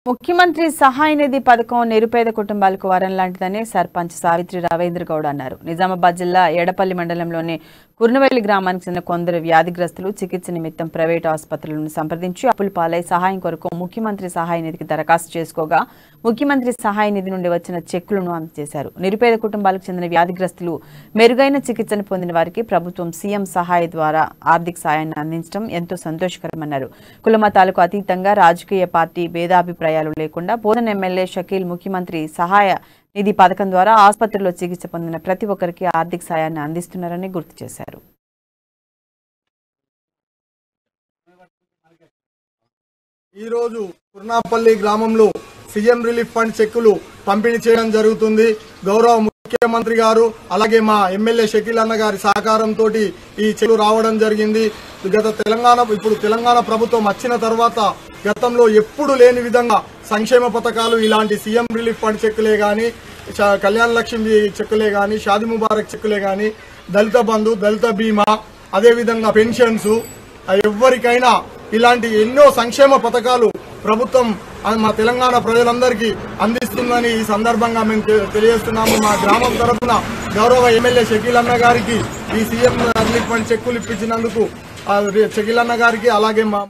ముఖ్యమంత్రి సహాయ నిధి పథకం నిరుపేద కుటుంబాలకు వరం లాంటిదని సర్పంచ్ సావిత్రి రవీంద్ర గౌడ్ అన్నారు. నిజామాబాద్ జిల్లా ఎడపల్లి మండలంలోని కుర్నవెల్లి గ్రామానికి చెందిన కొందరు వ్యాధిగ్రస్తులు చికిత్స నిమిత్తం ప్రైవేటు ఆసుపత్రులను సంప్రదించి అప్పుల పాలై సహాయం కొరకు ముఖ్యమంత్రి సహాయ నిధికి దరఖాస్తు చేసుకోగా ముఖ్యమంత్రి సహాయ నిధి నుండి వచ్చిన చెక్కులను అందజేశారు. నిరుపేద కుటుంబాలకు చెందిన వ్యాధిగ్రస్తులు మెరుగైన చికిత్సను పొందిన వారికి ప్రభుత్వం సీఎం సహాయ ద్వారా ఆర్థిక సాయాన్ని అందించడం ఎంతో సంతోషకరమన్నారు. కులమతాలకు అతీతంగా రాజకీయ పార్టీ భేదాభిప్రాయాలు లేకుండా బోధన ఎమ్మెల్యే షకీల్ ముఖ్యమంత్రి సహాయ నిధి పథకం ద్వారా ఆసుపత్రిలో చికిత్స పొందిన ప్రతి ఒక్కరికి ఆర్థిక సాయాన్ని అందిస్తున్నారని గుర్తు చేశారు. ఈ రోజు కుర్నాపల్లి గ్రామంలో సీఎం రిలీఫ్ ఫండ్ చెక్కులు పంపిణీ చేయడం జరుగుతుంది. గౌరవ ముఖ్యమంత్రి గారు అలాగే మా ఎమ్మెల్యే షకీల్ అన్న గారి సహకారంతో ఈ చెక్కులు రావడం జరిగింది. ఇప్పుడు తెలంగాణ ప్రభుత్వం వచ్చిన తర్వాత గతంలో ఎప్పుడు లేని విధంగా సంక్షేమ పథకాలు ఇలాంటి సీఎం రిలీఫ్ ఫండ్ చెక్కులే గాని, కళ్యాణ లక్ష్మి చెక్కులే గాని, షాదీ ముబారక్ చెక్కులే గాని, దళిత బంధు, దళిత బీమా, అదేవిధంగా పెన్షన్స్, ఎవరికైనా ఇలాంటి ఎన్నో సంక్షేమ పథకాలు ప్రభుత్వం మా తెలంగాణ ప్రజలందరికీ అందిస్తుందని ఈ సందర్భంగా మేము తెలియజేస్తున్నాము. మా గ్రామం తరఫున గౌరవ ఎమ్మెల్యే షకీల్ అన్న గారికి ఈ సీఎం రిలీఫ్ ఫండ్ చెక్కులు ఇప్పించినందుకు షకీల్ అన్న గారికి అలాగే మా